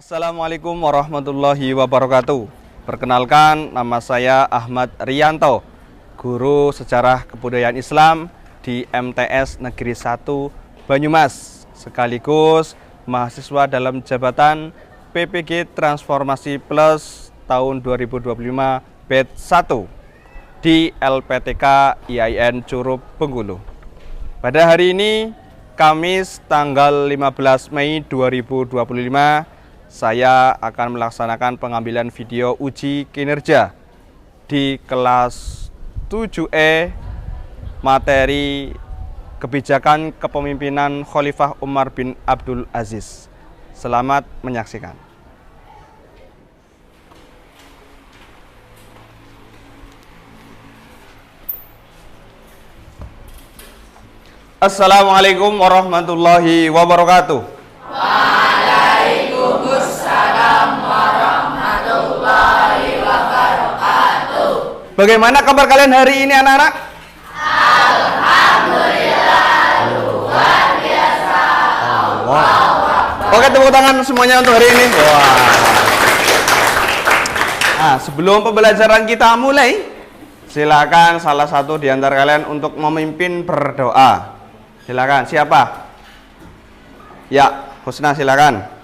Assalamualaikum warahmatullahi wabarakatuh. Perkenalkan, nama saya Ahmad Rianto, guru Sejarah Kebudayaan Islam di MTS Negeri 1 Banyumas, sekaligus mahasiswa dalam jabatan PPG Transformasi Plus tahun 2025 batch 1 di LPTK IAIN Curup Bengkulu. Pada hari ini, Kamis tanggal 15 Mei 2025, saya akan melaksanakan pengambilan video uji kinerja di kelas 7E materi kebijakan kepemimpinan Khalifah Umar bin Abdul Aziz. Selamat menyaksikan. Assalamualaikum warahmatullahi wabarakatuh. Bagaimana kabar kalian hari ini, anak-anak? Alhamdulillah, luar biasa. Oke, tepuk tangan semuanya untuk hari ini. Wah. Nah, sebelum pembelajaran kita mulai, silakan salah satu di antara kalian untuk memimpin berdoa. Silakan, siapa? Ya, Husna, silakan.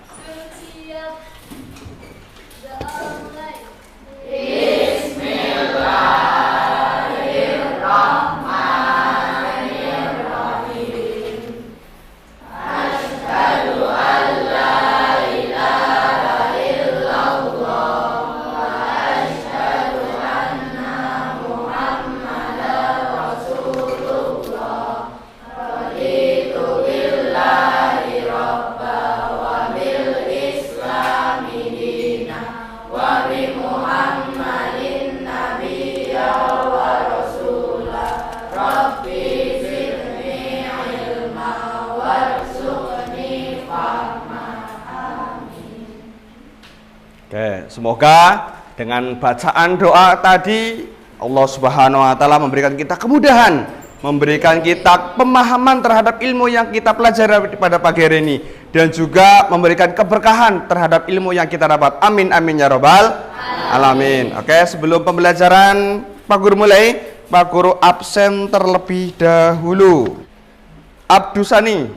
Oke, semoga dengan bacaan doa tadi Allah Subhanahu wa taala memberikan kita kemudahan, memberikan kita pemahaman terhadap ilmu yang kita pelajari pada pagi hari ini, dan juga memberikan keberkahan terhadap ilmu yang kita dapat. Amin amin ya robbal alamin. Oke, sebelum pembelajaran Pak Guru mulai, Pak Guru absen terlebih dahulu. Abdusani,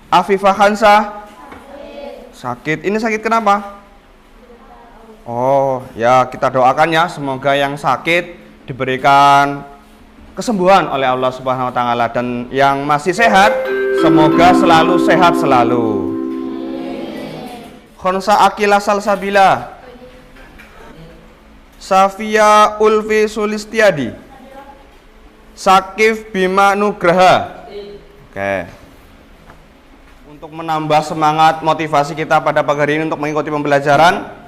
Afifah Khansah sakit. Ini sakit kenapa? Oh ya, kita doakan ya, semoga yang sakit diberikan kesembuhan oleh Allah Subhanahu wa taala, dan yang masih sehat semoga selalu sehat selalu. Khonsa Akila Salsabila, Safia Ulfi Sulistiadi, Sakif Bima Nugraha. Oke. Untuk menambah semangat motivasi kita pada pagi hari ini untuk mengikuti pembelajaran,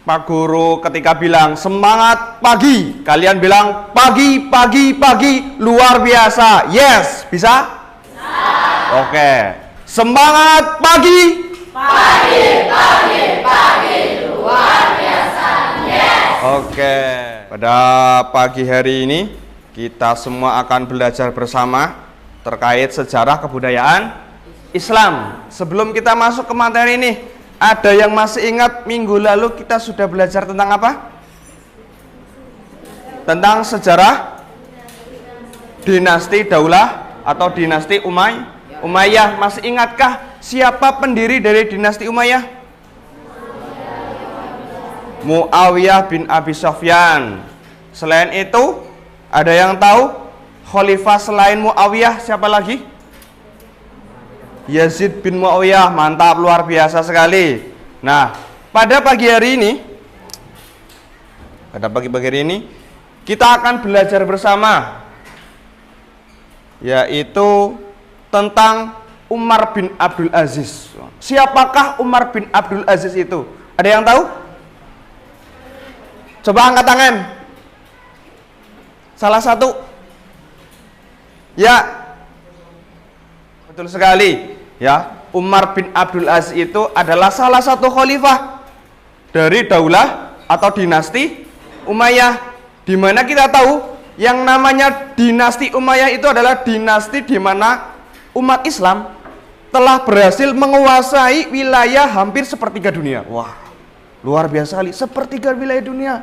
Pak Guru ketika bilang semangat pagi, kalian bilang pagi, pagi, pagi, luar biasa. Yes, bisa? Oke. Semangat pagi. Pagi, pagi, pagi, luar biasa. Yes. Oke. Pada pagi hari ini kita semua akan belajar bersama terkait sejarah kebudayaan Islam. Sebelum kita masuk ke materi ini, ada yang masih ingat minggu lalu kita sudah belajar tentang apa? Tentang sejarah dinasti Daulah atau dinasti Umayyah. Masih ingatkah siapa pendiri dari dinasti Umayyah? Muawiyah bin Abi Sufyan. Selain itu, ada yang tahu khalifah selain Muawiyah siapa lagi? Yazid bin Muawiyah. Mantap, luar biasa sekali. Nah, pada pagi hari ini kita akan belajar bersama, yaitu tentang Umar bin Abdul Aziz. Siapakah Umar bin Abdul Aziz itu? Ada yang tahu? Coba angkat tangan. Salah satu. Ya, betul sekali. Ya, Umar bin Abdul Aziz itu adalah salah satu khalifah dari daulah atau dinasti Umayyah, di mana kita tahu yang namanya dinasti Umayyah itu adalah dinasti di mana umat Islam telah berhasil menguasai wilayah hampir sepertiga dunia. Wah, luar biasa kali. Sepertiga wilayah dunia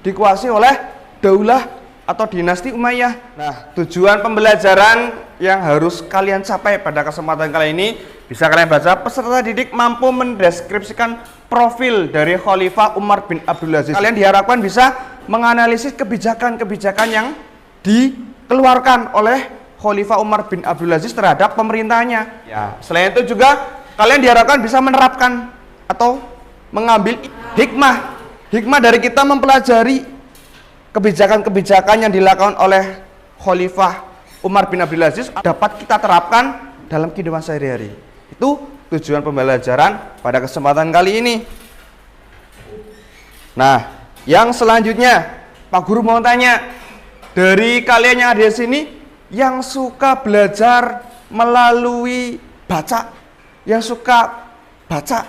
dikuasai oleh daulah atau dinasti Umayyah. Nah, tujuan pembelajaran yang harus kalian capai pada kesempatan kali ini, bisa kalian baca, peserta didik mampu mendeskripsikan profil dari Khalifah Umar bin Abdul Aziz. Kalian diharapkan bisa menganalisis kebijakan-kebijakan yang dikeluarkan oleh Khalifah Umar bin Abdul Aziz terhadap pemerintahnya. Ya, selain itu juga kalian diharapkan bisa menerapkan atau mengambil hikmah dari kita mempelajari kebijakan-kebijakan yang dilakukan oleh Khalifah Umar bin Abdul Aziz dapat kita terapkan dalam kehidupan sehari-hari. Itu tujuan pembelajaran pada kesempatan kali ini. Nah, yang selanjutnya Pak Guru mau tanya, dari kalian yang ada di sini yang suka belajar melalui baca, yang suka baca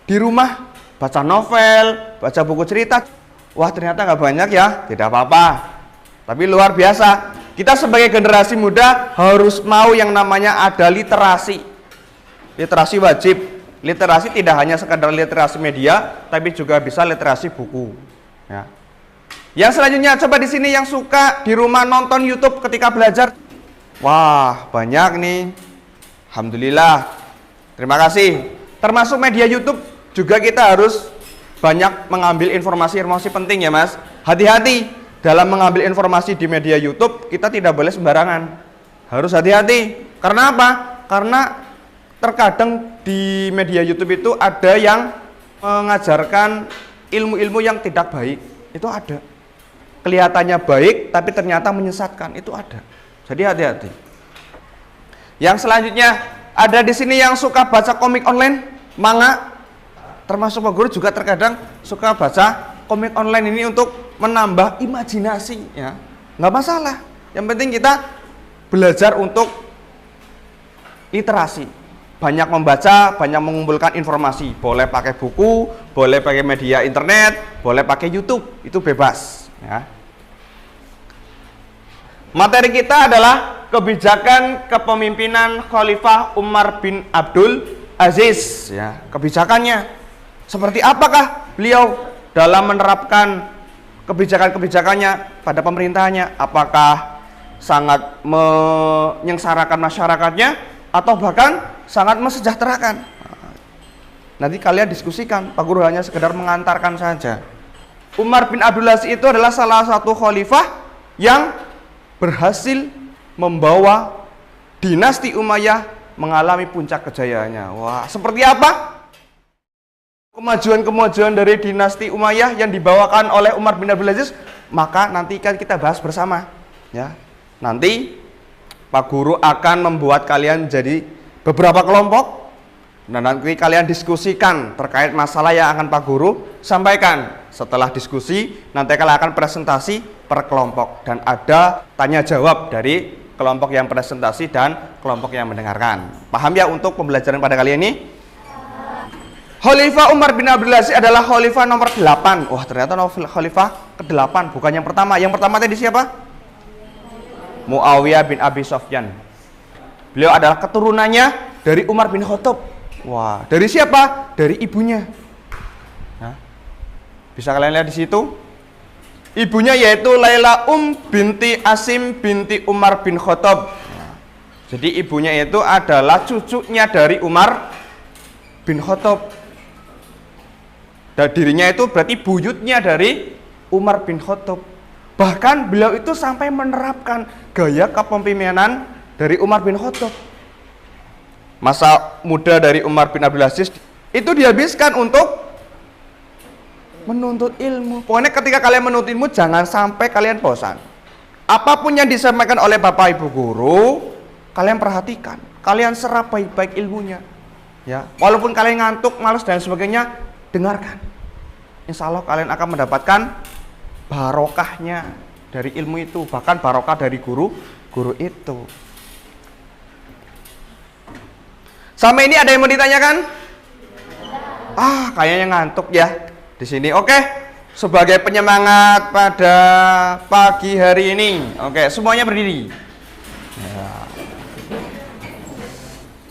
di rumah, baca novel, baca buku cerita, wah ternyata nggak banyak ya, tidak apa-apa. Tapi luar biasa, kita sebagai generasi muda harus mau yang namanya ada literasi. Literasi wajib. Literasi tidak hanya sekadar literasi media, tapi juga bisa literasi buku. Ya. Yang selanjutnya, coba di sini yang suka di rumah nonton YouTube ketika belajar. Wah, banyak nih. Alhamdulillah. Terima kasih. Termasuk media YouTube juga kita harus banyak mengambil informasi-informasi penting ya, Mas. Hati-hati dalam mengambil informasi di media YouTube, kita tidak boleh sembarangan. Harus hati-hati. Karena apa? Karena terkadang di media YouTube itu ada yang mengajarkan ilmu-ilmu yang tidak baik. Itu ada. Kelihatannya baik tapi ternyata menyesatkan, itu ada. Jadi hati-hati. Yang selanjutnya, ada di sini yang suka baca komik online, manga. Termasuk Pak Guru juga terkadang suka baca komik online ini untuk menambah imajinasi, ya. Nggak masalah. Yang penting kita belajar untuk literasi. Banyak membaca, banyak mengumpulkan informasi. Boleh pakai buku, boleh pakai media internet, boleh pakai YouTube, itu bebas. Ya. Materi kita adalah kebijakan kepemimpinan Khalifah Umar bin Abdul Aziz. Ya, kebijakannya seperti apakah beliau dalam menerapkan kebijakan-kebijakannya pada pemerintahannya? Apakah sangat menyengsarakan masyarakatnya atau bahkan sangat mesejahterakan? Nanti kalian diskusikan, Pak Guru hanya sekedar mengantarkan saja. Umar bin Abdul Aziz itu adalah salah satu khalifah yang berhasil membawa dinasti Umayyah mengalami puncak kejayaannya. Wah, seperti apa kemajuan-kemajuan dari dinasti Umayyah yang dibawakan oleh Umar bin Abdul Aziz? Maka nanti kan kita bahas bersama, ya. Nanti Pak Guru akan membuat kalian jadi beberapa kelompok. Nah, nanti kalian diskusikan terkait masalah yang akan Pak Guru sampaikan. Setelah diskusi, nanti kalian akan presentasi per kelompok. Dan ada tanya jawab dari kelompok yang presentasi dan kelompok yang mendengarkan. Paham ya untuk pembelajaran pada kali ini? Khalifah Umar bin Abdul Aziz adalah khalifah nomor 8. Wah, ternyata khalifah ke-8, bukan yang pertama. Yang pertama tadi siapa? Muawiyah bin Abi Sufyan. Beliau adalah keturunannya dari Umar bin Khattab. Wah, dari siapa? Dari ibunya. Nah, bisa kalian lihat di situ. Ibunya yaitu Laila binti Asim binti Umar bin Khattab. Nah, jadi ibunya itu adalah cucunya dari Umar bin Khattab. Dan dirinya itu berarti buyutnya dari Umar bin Khattab. Bahkan beliau itu sampai menerapkan gaya kepemimpinan dari Umar bin Khattab. Masa muda dari Umar bin Abdul Aziz itu dihabiskan untuk menuntut ilmu. Pokoknya ketika kalian menuntut ilmu, jangan sampai kalian bosan. Apapun yang disampaikan oleh Bapak Ibu Guru, kalian perhatikan, kalian serap baik-baik ilmunya. Ya, walaupun kalian ngantuk, malas dan sebagainya, dengarkan. Insya Allah kalian akan mendapatkan barokahnya dari ilmu itu, bahkan barokah dari guru itu. Sampai ini ada yang mau ditanyakan? Kayaknya ngantuk ya di sini. Oke, sebagai penyemangat pada pagi hari ini, oke, semuanya berdiri. Ya.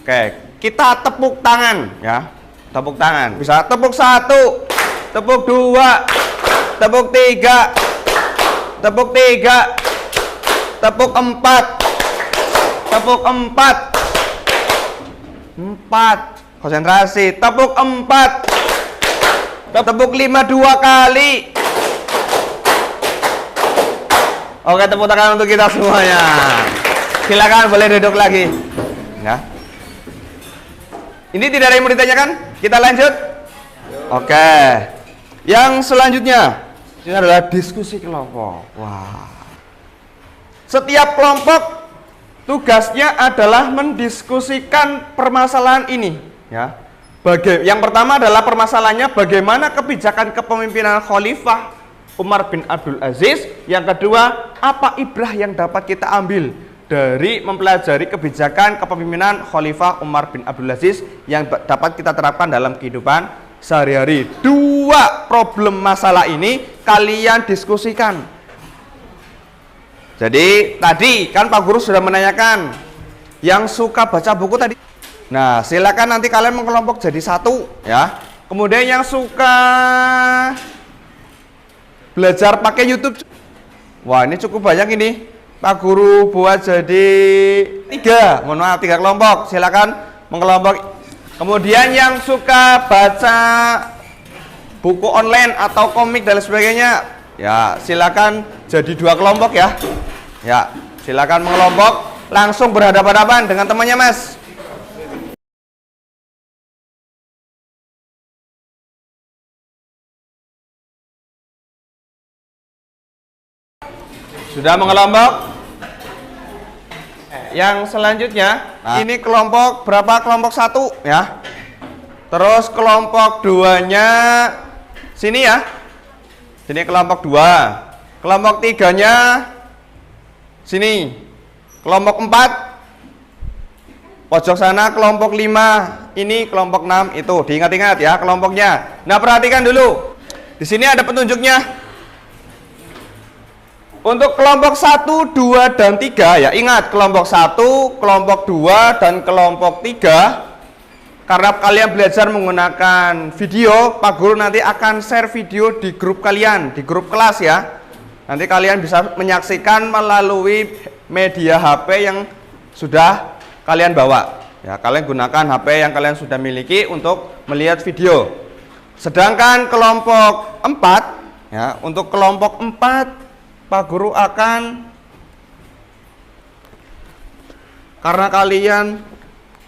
Oke, kita tepuk tangan ya. Tepuk tangan. Bisa tepuk 1, tepuk 2, tepuk 3, tepuk 3, tepuk 4, tepuk 4, 4, konsentrasi, tepuk 4, tepuk 5 2 kali. Oke, tepuk tangan untuk kita semuanya. Silakan boleh duduk lagi. Ya. Ini tidak ada yang mau ditanyakan? Kita lanjut. Oke. Yang selanjutnya ini adalah diskusi kelompok. Wah. Setiap kelompok tugasnya adalah mendiskusikan permasalahan ini, ya. Yang pertama adalah permasalahannya bagaimana kebijakan kepemimpinan Khalifah Umar bin Abdul Aziz. Yang kedua, apa ibrah yang dapat kita ambil dari mempelajari kebijakan kepemimpinan Khalifah Umar bin Abdul Aziz yang dapat kita terapkan dalam kehidupan sehari-hari. Dua problem masalah ini kalian diskusikan. Jadi tadi kan Pak Guru sudah menanyakan yang suka baca buku tadi. Nah, silakan nanti kalian mengelompok jadi satu ya. Kemudian yang suka belajar pakai YouTube. Wah, ini cukup banyak ini. Pak Guru buat jadi 3. Mohon maaf, 3 kelompok. Silakan mengelompok. Kemudian yang suka baca buku online atau komik dan sebagainya, ya silakan jadi 2 kelompok ya. Ya, silakan mengelompok langsung berhadapan-hadapan dengan temannya, Mas. Sudah mengelompok? Yang selanjutnya, ini kelompok berapa? Kelompok 1 ya. Terus kelompok 2-nya sini ya. Sini kelompok 2. Kelompok 3-nya sini. Kelompok 4 pojok sana, kelompok 5 ini, kelompok 6 itu. Diingat-ingat ya kelompoknya. Nah, perhatikan dulu. Di sini ada petunjuknya. Untuk kelompok 1, 2, dan 3 ya, ingat kelompok 1, kelompok 2, dan kelompok 3. Karena kalian belajar menggunakan video, Pak Guru nanti akan share video di grup kalian, di grup kelas ya. Nanti kalian bisa menyaksikan melalui media HP yang sudah kalian bawa. Ya, kalian gunakan HP yang kalian sudah miliki untuk melihat video. Sedangkan kelompok 4 ya, untuk kelompok 4 Pak Guru akan, karena kalian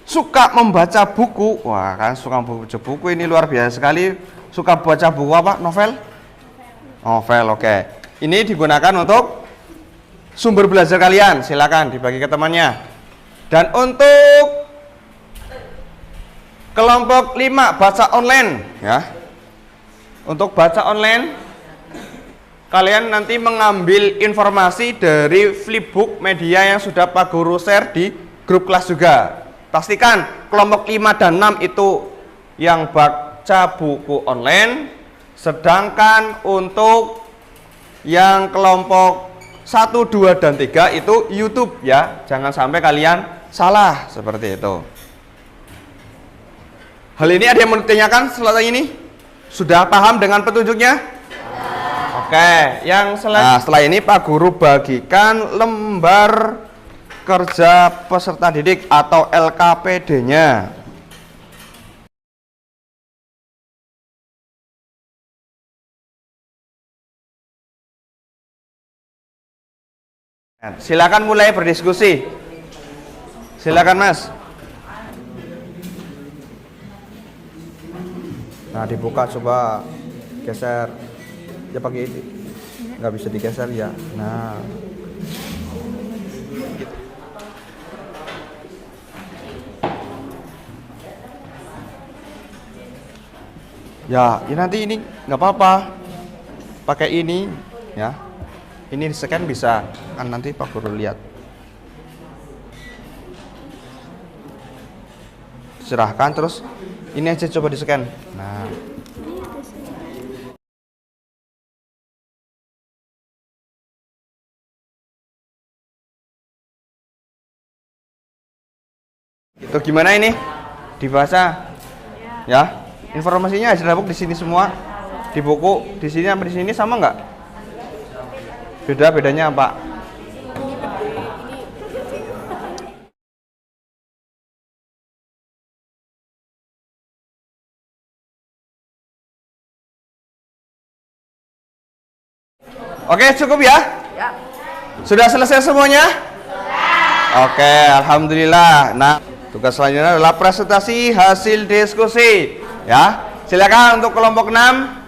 suka membaca buku, wah kan suka membaca buku ini luar biasa sekali. Suka baca buku apa? Novel? Novel, oke. Ini digunakan untuk sumber belajar kalian, silakan dibagi ke temannya. Dan untuk kelompok 5 baca online ya. Untuk baca online kalian nanti mengambil informasi dari flipbook media yang sudah Pak Guru share di grup kelas juga. Pastikan kelompok 5 dan 6 itu yang baca buku online. Sedangkan untuk yang kelompok 1, 2, dan 3 itu YouTube ya. Jangan sampai kalian salah seperti itu. Hal ini ada yang mau ditanyakan setelah ini? Sudah paham dengan petunjuknya? Oke, yang setelah ini Pak Guru bagikan lembar kerja peserta didik atau LKPD-nya. Silakan mulai berdiskusi. Silakan Mas. Nah, dibuka, coba geser. Ya pakai ini, nggak bisa digeser ya. Nah, gitu. Ya, ini nanti ini nggak apa-apa, pakai ini ya. Ini di scan bisa, kan nanti Pak Guru lihat. Serahkan terus, ini aja coba di scan. Nah. Itu gimana ini? Dibaca. Ya. Informasinya ada di sini semua. Di buku di sini sama di sini sama nggak? Bedanya apa? Oke, cukup ya? Sudah selesai semuanya? Oke, alhamdulillah. Nah, tugas selanjutnya adalah presentasi hasil diskusi. Ya, silakan untuk kelompok 6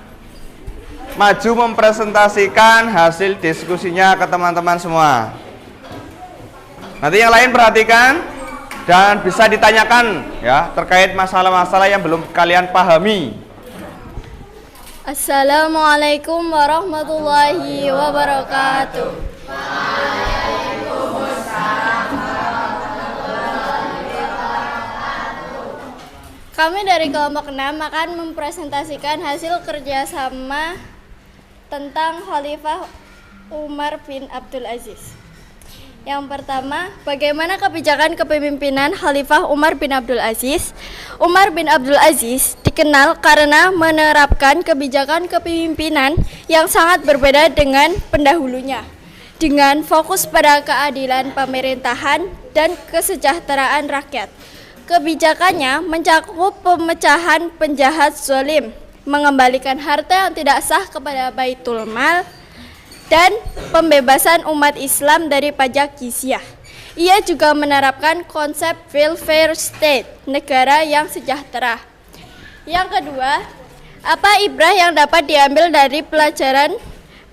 maju mempresentasikan hasil diskusinya ke teman-teman semua. Nanti yang lain perhatikan dan bisa ditanyakan ya terkait masalah-masalah yang belum kalian pahami. Assalamualaikum warahmatullahi wabarakatuh. Kami dari kelompok 6 akan mempresentasikan hasil kerjasama tentang Khalifah Umar bin Abdul Aziz. Yang pertama, bagaimana kebijakan kepemimpinan Khalifah Umar bin Abdul Aziz? Umar bin Abdul Aziz dikenal karena menerapkan kebijakan kepemimpinan yang sangat berbeda dengan pendahulunya, dengan fokus pada keadilan pemerintahan dan kesejahteraan rakyat. Kebijakannya mencakup pemecahan penjahat zalim, mengembalikan harta yang tidak sah kepada Baitul Mal, dan pembebasan umat Islam dari pajak jizyah. Ia juga menerapkan konsep welfare state, negara yang sejahtera. Yang kedua, apa ibrah yang dapat diambil dari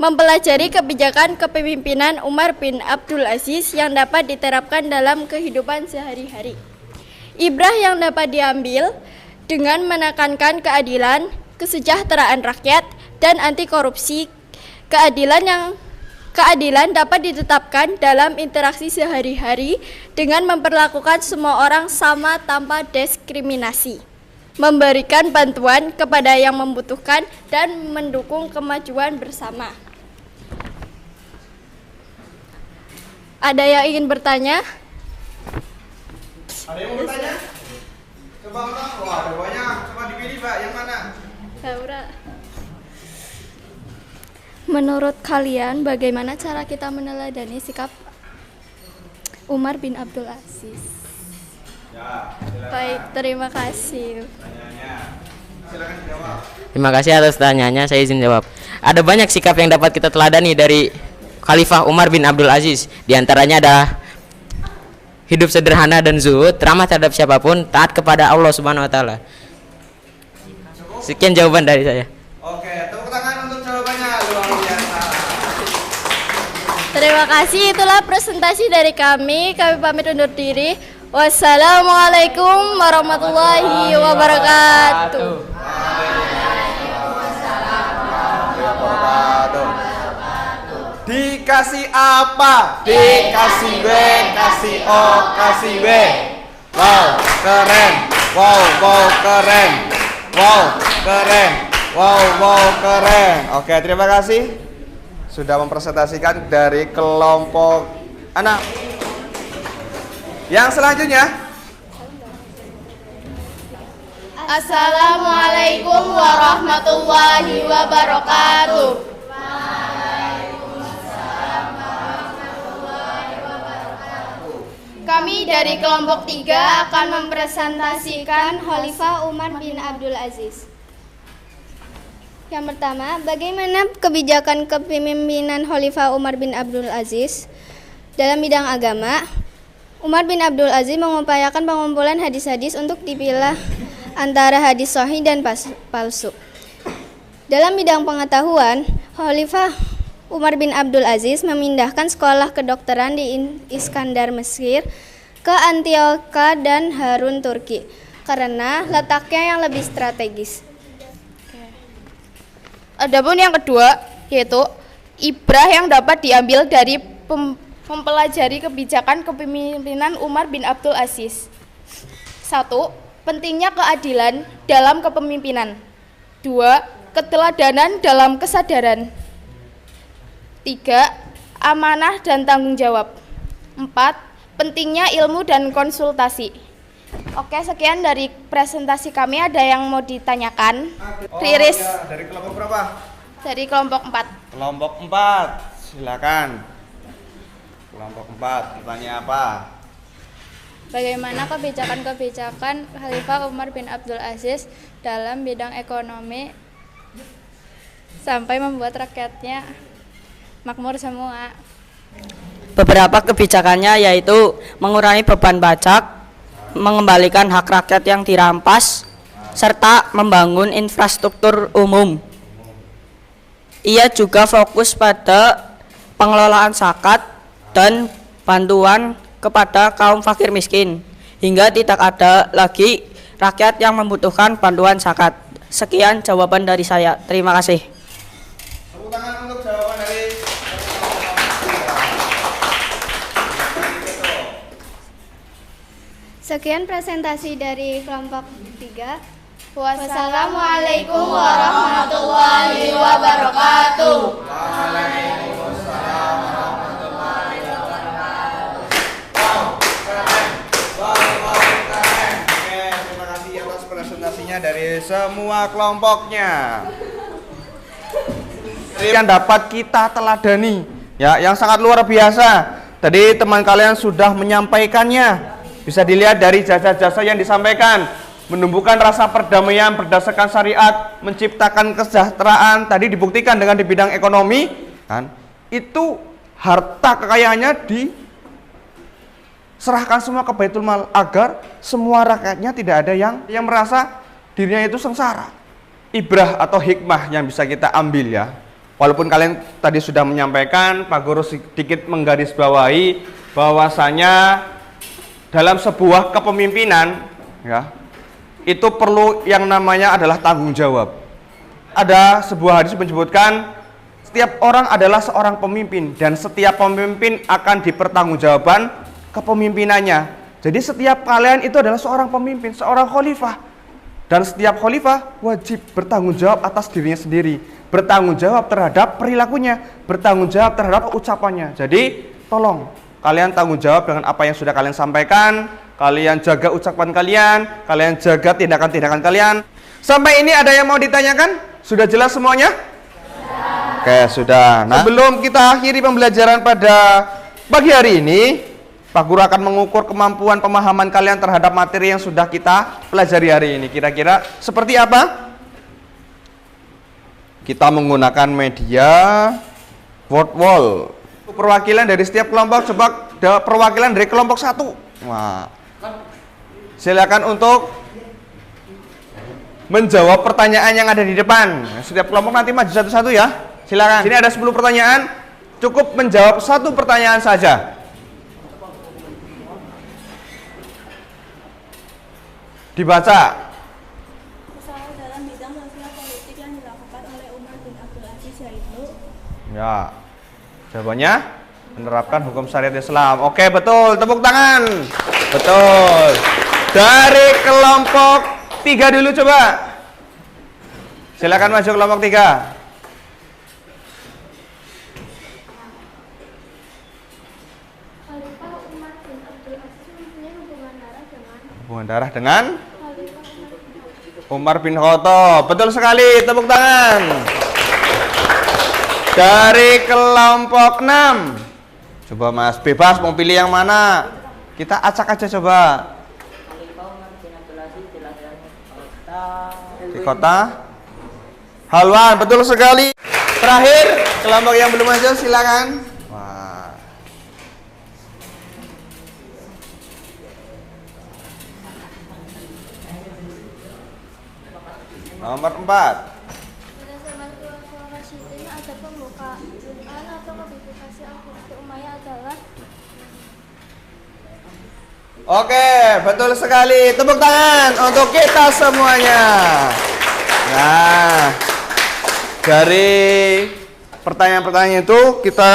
mempelajari kebijakan kepemimpinan Umar bin Abdul Aziz yang dapat diterapkan dalam kehidupan sehari-hari? Ibrah yang dapat diambil dengan menekankan keadilan, kesejahteraan rakyat, dan anti korupsi. Keadilan dapat ditetapkan dalam interaksi sehari-hari dengan memperlakukan semua orang sama tanpa diskriminasi, memberikan bantuan kepada yang membutuhkan, dan mendukung kemajuan bersama. Ada yang ingin bertanya? Ada yang mau bertanya? Coba orang, wah ada banyak. Coba dipilih Pak, yang mana? Laura. Menurut kalian, bagaimana cara kita meneladani sikap Umar bin Abdul Aziz? Ya, silakan. Baik, terima kasih. Pertanyaannya. Silakan dijawab. Terima kasih atas pertanyaannya, saya izin jawab. Ada banyak sikap yang dapat kita teladani dari Khalifah Umar bin Abdul Aziz. Di antaranya ada hidup sederhana dan zuhud, ramah terhadap siapapun, taat kepada Allah Subhanahu wa taala. Sekian jawaban dari saya. Oke, tepuk tangan untuk jawabannya. Luar biasa. Terima kasih, itulah presentasi dari kami. Kami pamit undur diri. Wassalamualaikum warahmatullahi wabarakatuh. Dikasih apa? Dikasih B, kasih O, kasih B. Wow, keren. Wow, keren. Wow, keren. Wow, keren. Oke, terima kasih sudah mempresentasikan dari kelompok anak. Yang selanjutnya, Assalamualaikum warahmatullahi wabarakatuh. Kami dari kelompok 3 akan mempresentasikan Khalifah Umar bin Abdul Aziz. Yang pertama, bagaimana kebijakan kepemimpinan Khalifah Umar bin Abdul Aziz dalam bidang agama? Umar bin Abdul Aziz mengupayakan pengumpulan hadis-hadis untuk dipilah antara hadis sahih dan palsu. Dalam bidang pengetahuan, Khalifah Umar bin Abdul Aziz memindahkan sekolah kedokteran di Iskandar Mesir ke Antioquia dan Harun Turki karena letaknya yang lebih strategis. Adapun yang kedua yaitu ibrah yang dapat diambil dari mempelajari kebijakan kepemimpinan Umar bin Abdul Aziz. 1. Pentingnya keadilan dalam kepemimpinan. 2. Keteladanan dalam kesadaran. 3. Amanah dan tanggung jawab. 4. Pentingnya ilmu dan konsultasi. Oke, sekian dari presentasi kami. Ada yang mau ditanyakan? Riris Ya, dari kelompok berapa? dari kelompok 4. Kelompok 4. Silakan. Kelompok 4, bertanya apa? Bagaimana kebijakan-kebijakan Khalifah Umar bin Abdul Aziz dalam bidang ekonomi sampai membuat rakyatnya makmur semua? Beberapa kebijakannya yaitu mengurangi beban pajak, mengembalikan hak rakyat yang dirampas, serta membangun infrastruktur umum. Ia juga fokus pada pengelolaan zakat dan bantuan kepada kaum fakir miskin, hingga tidak ada lagi rakyat yang membutuhkan bantuan zakat. Sekian jawaban dari saya. Terima kasih. Tepuk tangan untuk jawaban dari Sekian presentasi dari kelompok 3. Wassalamualaikum warahmatullahi wabarakatuh. Oke, terima kasih atas presentasinya dari semua kelompoknya. Yang dapat kita teladani, ya, yang sangat luar biasa. Tadi teman kalian sudah menyampaikannya. Bisa dilihat dari jasa-jasa yang disampaikan, menumbuhkan rasa perdamaian berdasarkan syariat, menciptakan kesejahteraan. Tadi dibuktikan dengan di bidang ekonomi, kan? Itu harta kekayaannya diserahkan semua ke Baitul Mal agar semua rakyatnya tidak ada yang merasa dirinya itu sengsara. Ibrah atau hikmah yang bisa kita ambil, ya. Walaupun kalian tadi sudah menyampaikan, Pak Guru sedikit menggarisbawahi bahwasanya dalam sebuah kepemimpinan, ya, itu perlu yang namanya adalah tanggung jawab. Ada sebuah hadis menyebutkan setiap orang adalah seorang pemimpin dan setiap pemimpin akan dipertanggungjawabkan kepemimpinannya. Jadi setiap kalian itu adalah seorang pemimpin, seorang khalifah, dan setiap khalifah wajib bertanggung jawab atas dirinya sendiri, bertanggung jawab terhadap perilakunya, bertanggung jawab terhadap ucapannya. Jadi tolong kalian tanggung jawab dengan apa yang sudah kalian sampaikan. Kalian jaga ucapan kalian jaga tindakan-tindakan kalian. Sampai ini ada yang mau ditanyakan? Sudah jelas semuanya? Oke, sudah. Nah, sebelum kita akhiri pembelajaran pada pagi hari ini, Pak Guru akan mengukur kemampuan pemahaman kalian terhadap materi yang sudah kita pelajari hari ini. Kira-kira seperti apa? Kita menggunakan media word wall. Perwakilan dari setiap kelompok, coba perwakilan dari kelompok 1. Wah. Silakan untuk menjawab pertanyaan yang ada di depan. Setiap kelompok nanti maju satu-satu, ya. Silakan. Sini ada 10 pertanyaan. Cukup menjawab 1 pertanyaan saja. Dibaca. Usaha dalam bidang sosial politik yang dilakukan oleh Umar bin Abdul Aziz yaitu. Ya. Jawabannya menerapkan hukum syariat Islam. Oke, betul. Tepuk tangan. Betul. Dari kelompok 3 dulu coba. Silakan maju kelompok 3. Khalifah Umar bin Abdul Aziz mempunyai Hubungan darah dengan Umar bin Khattab. Betul sekali. Tepuk tangan. Dari kelompok 6. Coba Mas, bebas mau pilih yang mana. Kita acak aja coba. Di kota Halwan, betul sekali. Terakhir, kelompok yang belum masuk silakan. Wah. Nomor 4. Berdasarkan Khulafaur Rasyidin ada pembukaan atau kodifikasi Al-Qur'an Umayyah adalah. Oke, betul sekali. Tepuk tangan untuk kita semuanya. Nah, dari pertanyaan-pertanyaan itu kita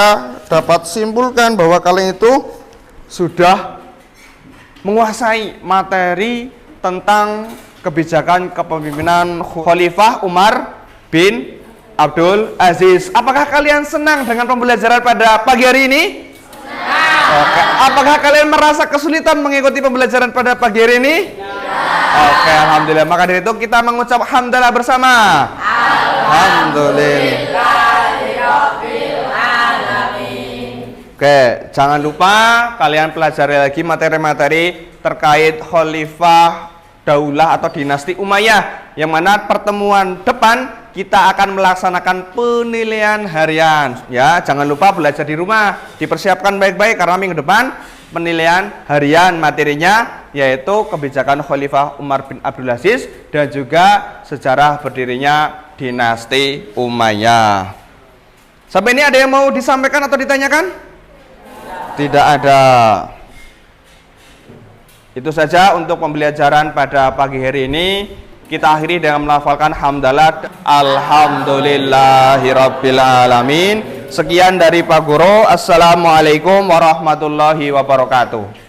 dapat simpulkan bahwa kalian itu sudah menguasai materi tentang kebijakan kepemimpinan Khalifah Umar bin Abdul Aziz. Apakah kalian senang dengan pembelajaran pada pagi hari ini? Oke. Apakah kalian merasa kesulitan mengikuti pembelajaran pada pagi hari ini? Oke, alhamdulillah. Maka dari itu kita mengucap hamdalah bersama. Alhamdulillah. Oke, jangan lupa kalian pelajari lagi materi-materi terkait Khalifah Daulah atau dinasti Umayyah, yang mana pertemuan depan kita akan melaksanakan penilaian harian. Ya, jangan lupa belajar di rumah, dipersiapkan baik-baik karena minggu depan penilaian harian materinya yaitu kebijakan Khalifah Umar bin Abdul Aziz dan juga sejarah berdirinya dinasti Umayyah. Sampai ini ada yang mau disampaikan atau ditanyakan? Tidak ada. Itu saja untuk pembelajaran pada pagi hari ini. Kita akhiri dengan melafalkan hamdalah. Alhamdulillahirabbil alamin. Sekian dari Pak Guru. Assalamualaikum warahmatullahi wabarakatuh.